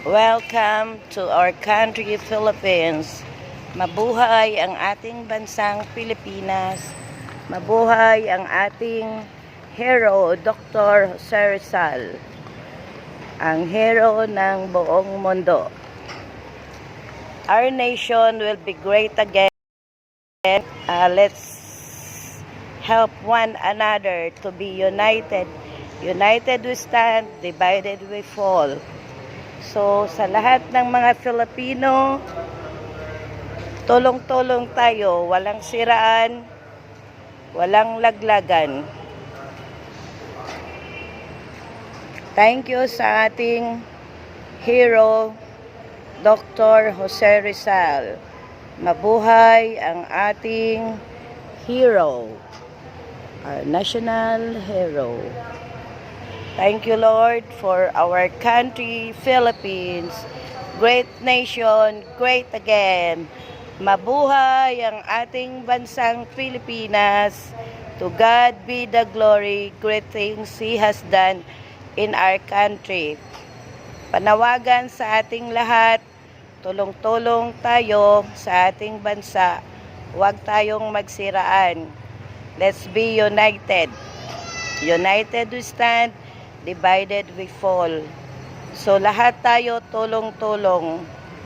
Welcome to our country, Philippines. Mabuhay ang ating bansang Pilipinas. Mabuhay ang ating hero, Dr. Jose Rizal. Ang hero ng buong mundo. Our nation will be great again. Let's help one another to be united. United we stand, divided we fall. So, sa lahat ng mga Filipino, tulong-tulong tayo, walang siraan, walang laglagan. Thank you sa ating hero, Dr. Jose Rizal. Mabuhay ang ating hero, our national hero. Thank you, Lord, for our country, Philippines. Great nation, great again. Mabuhay ang ating bansang Pilipinas. To God be the glory, great things He has done in our country. Panawagan sa ating lahat, tulong-tulong tayo sa ating bansa. Huwag tayong magsiraan. Let's be united. United we stand, divided we fall. So lahat tayo tulong-tulong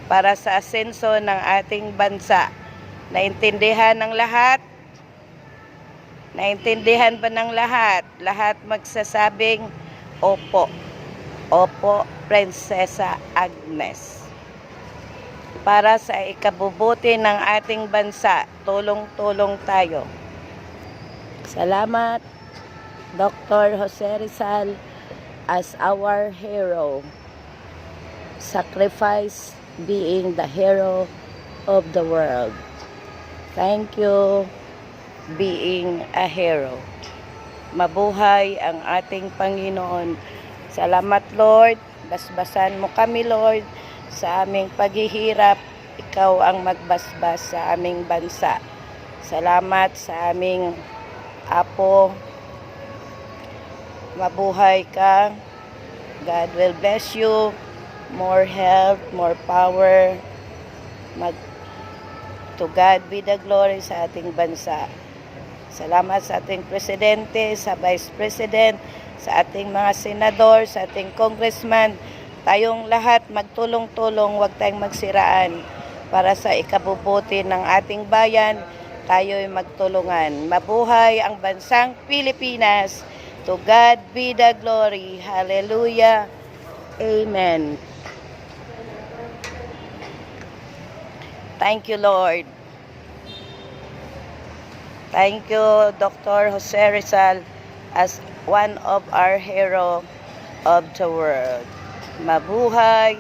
para sa asenso ng ating bansa. Naintindihan ng lahat? Naintindihan ba ng lahat? Lahat magsasabing, Opo. Opo, Prinsesa Agnes. Para sa ikabubuti ng ating bansa, tulong-tulong tayo. Salamat, Dr. Jose Rizal, as our hero. Sacrifice being the hero of the world. Thank you, being a hero. Mabuhay ang ating Panginoon. Salamat, Lord. Basbasan mo kami, Lord, sa aming paghihirap. Ikaw ang magbasbas sa aming bansa. Salamat sa aming Apo. Mabuhay ka. God will bless you. More health, more power. To God be the glory sa ating bansa. Salamat sa ating presidente, sa vice president, sa ating mga senador, sa ating congressman. Tayong lahat magtulong-tulong, huwag tayong magsiraan para sa ikabubuti ng ating bayan. Tayo'y magtulungan. Mabuhay ang bansang Pilipinas. To God be the glory. Hallelujah. Amen. Thank you, Lord. Thank you, Dr. Jose Rizal, as one of our hero of the world. Mabuhay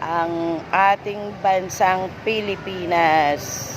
ang ating bansang Pilipinas.